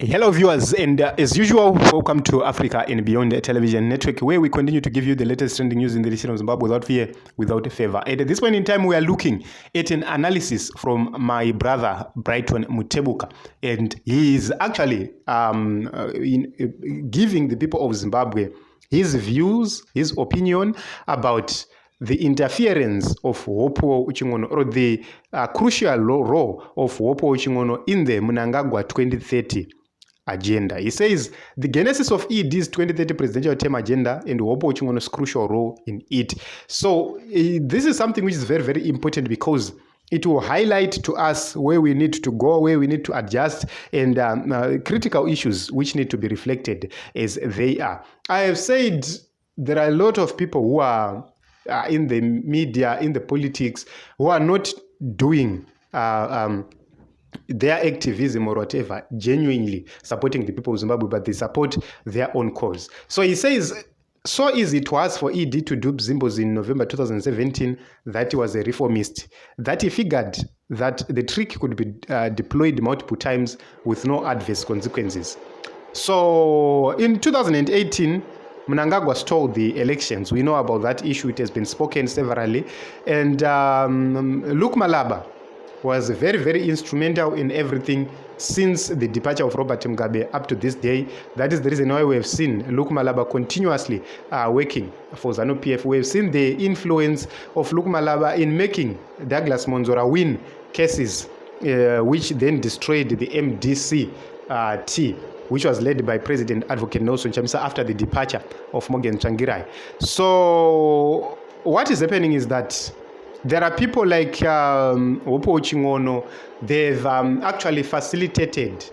Hello viewers, and as usual, welcome to Africa and Beyond Television Network, where we continue to give you the latest trending news in the nation of Zimbabwe without fear, without favor. And at this point in time, we are looking at an analysis from my brother, Brighton Mutebuka, and he is actually giving the people of Zimbabwe his views, his opinion about the interference of Hopewell or the crucial role of Hopewell in the Mnangagwa 2030 agenda. He says the genesis of ED's 2030 presidential term agenda and Hopewell's crucial role in it. So this is something which is very, very important because it will highlight to us where we need to go, where we need to adjust, and critical issues which need to be reflected as they are. I have said there are a lot of people who are in the media, in the politics, who are not doing their activism or whatever, genuinely supporting the people of Zimbabwe, but they support their own cause. So he says, so easy it was for ED to dupe Zimbos in November 2017 that he was a reformist, that he figured that the trick could be deployed multiple times with no adverse consequences. So in 2018, Mnangagwa stole the elections. We know about that issue. It has been spoken severally. And Luke Malaba was very, very instrumental in everything since the departure of Obert Mpofu up to this day. That is the reason why we have seen Luke Malaba continuously working for ZANU-PF. We have seen the influence of Luke Malaba in making Douglas Monzora win cases, which then destroyed the MDC-T, which was led by President Advocate Nelson Chamisa after the departure of Morgan Tsvangirai. So what is happening is that there are people like Hopewell Chingono. They've actually facilitated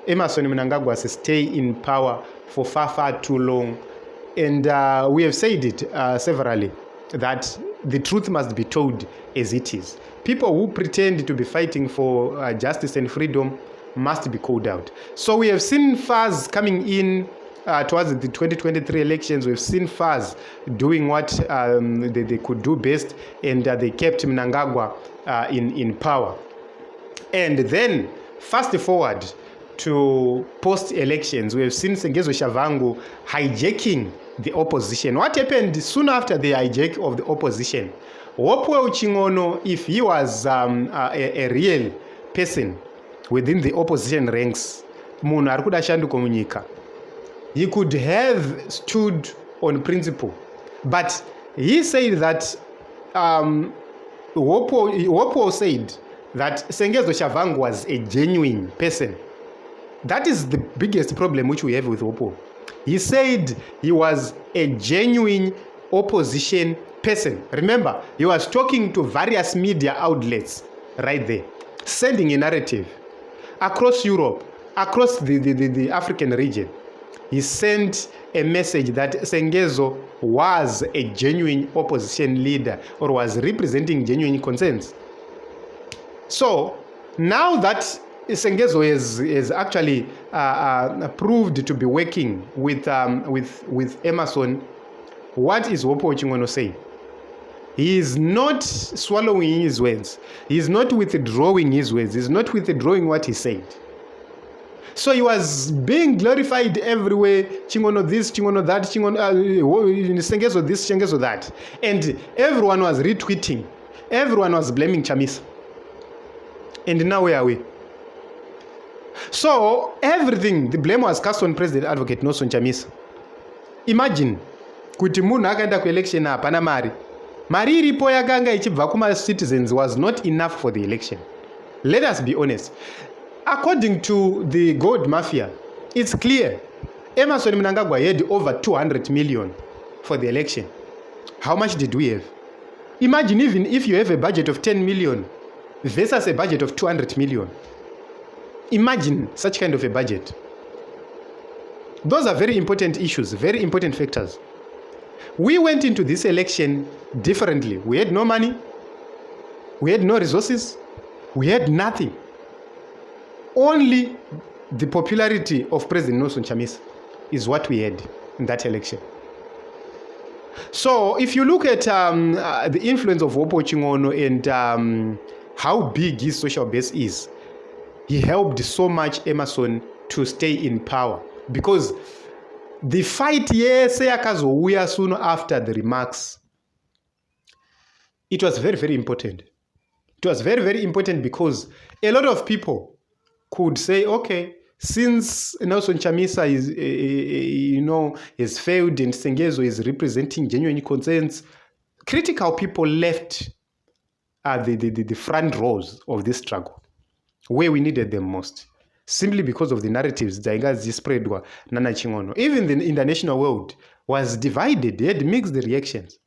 Emmerson Mnangagwa's stay in power for far, far too long. And we have said it severally, that the truth must be told as it is. People who pretend to be fighting for justice and freedom must be called out. So we have seen FAS coming in towards the 2023 elections. We've seen FAS doing what they could do best, and they kept Mnangagwa in power. And then fast forward to post-elections, we have seen Sengezo Shavangu hijacking the opposition. What happened soon after the hijack of the opposition? Hopewell Chingono, if he was a real person within the opposition ranks, munhu ari kuda shanduko munyika, he could have stood on principle. But he said that Hopewell said that Sengezo Shavangu was a genuine person. That is the biggest problem which we have with Hopewell. He said he was a genuine opposition person. Remember, he was talking to various media outlets right there, sending a narrative across Europe, across the African region. He sent a message that Sengezo was a genuine opposition leader or was representing genuine concerns. So now that Sengezo is actually proved to be working with Emmerson, what is Hopewell Chingono saying? He is not swallowing his words. He is not withdrawing his words. He is not withdrawing what he said. So he was being glorified everywhere. Chingono this, Chingono that, Sengezo this, Sengezo that. And everyone was retweeting. Everyone was blaming Chamisa. And now where are we? So everything, the blame was cast on President Advocate Nelson Chamisa. Imagine, kuti munhu akaenda kuelection hapana mari. Mari iripo yakanga ichibva kuma citizens was not enough for the election. Let us be honest. According to the gold mafia, it's clear Emmerson Mnangagwa had over 200 million for the election. How much did we have? Imagine even if you have a budget of 10 million versus a budget of 200 million. Imagine such kind of a budget. Those are very important issues, very important factors. We went into this election differently. We had no money. We had no resources. We had nothing. Only the popularity of President Nelson Chamisa is what we had in that election. So if you look at the influence of Hopewell Chingono and how big his social base is, he helped so much Emmerson to stay in power, because the fight yes yakazouya soon after the remarks, it was very, very important. It was very, very important because a lot of people could say, okay, since Nelson Chamisa is, has failed and Sengezo is representing genuine concerns, critical people left the front rows of this struggle, where we needed them most, simply because of the narratives that spread were Nana Chingono. Even the international world was divided, they had mixed reactions.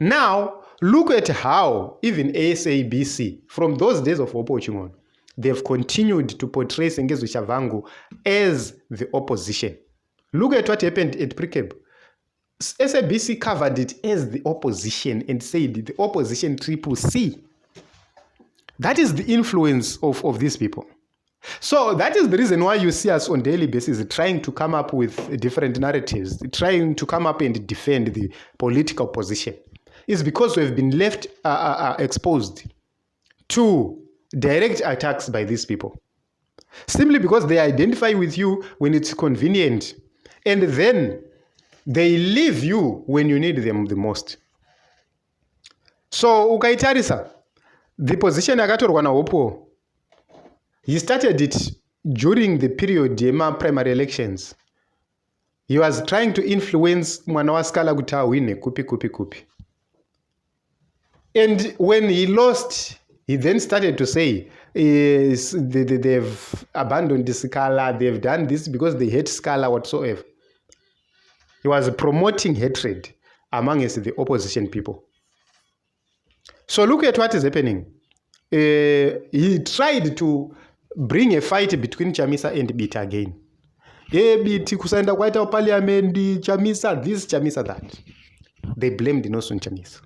Now, look at how even SABC, from those days of Opo Chingono, they've continued to portray Sengezo Chavangu as the opposition. Look at what happened at Precab. SABC covered it as the opposition and said the opposition triple C. That is the influence of these people. So that is the reason why you see us on a daily basis trying to come up with different narratives, trying to come up and defend the political position. It's because we've been left exposed to direct attacks by these people. Simply because they identify with you when it's convenient, and then they leave you when you need them the most. So, ukaitarisa, the position akatorwa na Hopewell, he started it during the period of primary elections. He was trying to influence Mwanawasa kuti awine kupi. And when he lost, he then started to say, they've abandoned the Scala, they've done this because they hate Scala whatsoever. He was promoting hatred amongst the opposition people. So look at what is happening. He tried to bring a fight between Chamisa and Bita again. Biti kusaenda kwaita parliament, Chamisa this, Chamisa that. They blamed Nelson Chamisa.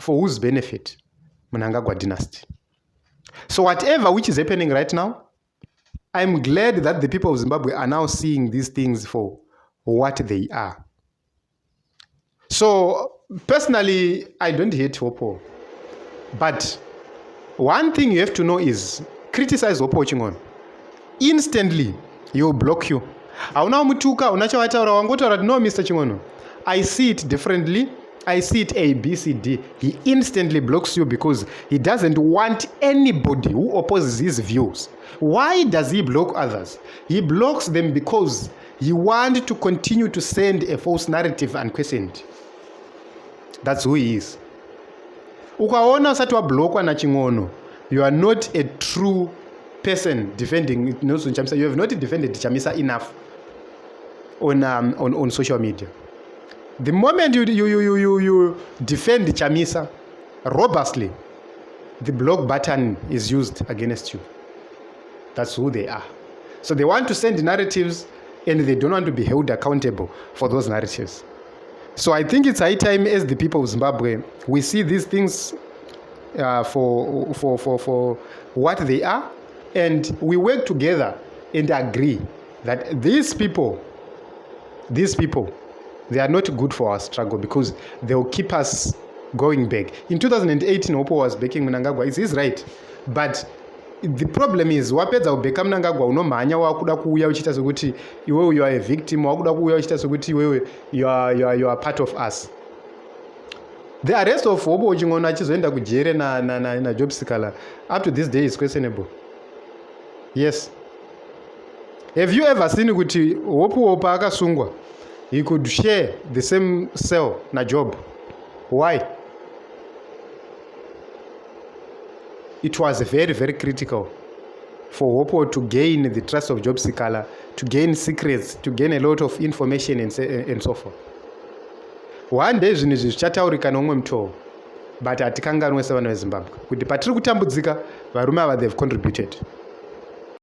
For whose benefit? Mnangagwa dynasty. So whatever which is happening right now, I'm glad that the people of Zimbabwe are now seeing these things for what they are. So personally, I don't hate Hopewell. But one thing you have to know is criticize Hopewell Chingono. Instantly, he will block you. Hauna mutuka, unachawataura wangotaura, no, Mr. Chingono, I see it differently. I see it A, B, C, D. He instantly blocks you because he doesn't want anybody who opposes his views. Why does he block others? He blocks them because he wants to continue to send a false narrative unquestioned. That's who he is. Ukaona usati wablokwa na Chingono, you are not a true person defending Nelson Chamisa. You have not defended Chamisa enough on social media. The moment you defend Chamisa robustly, the block button is used against you. That's who they are. So they want to send narratives and they don't want to be held accountable for those narratives. So I think it's high time, as the people of Zimbabwe, we see these things for what they are, and we work together and agree that these people, they are not good for our struggle because they will keep us going back. In 2018, Hopewell was backing Mnangagwa. It's right. But the problem is, wapedza kubeka Mnangagwa unomhanya wakuda kuuya uchita sokuti iwewe you are a victim, wakuda kuuya uchita sokuti iwewe you are part of us. The arrest of Hopewell Chingono achizoenda kujere na Job Sikala up to this day is questionable. Yes. Have you ever seen kuti Hopewell paakasungwa he could share the same cell na Job? Why? It was very, very critical for Hopewell to gain the trust of Job Sikala, to gain secrets, to gain a lot of information and so forth. One day zvinhu zvichataurika nomwe mutoo, but hatikanganwe sevanhu veZimbabwe kuti patiri kutambudzika varume ava they've contributed.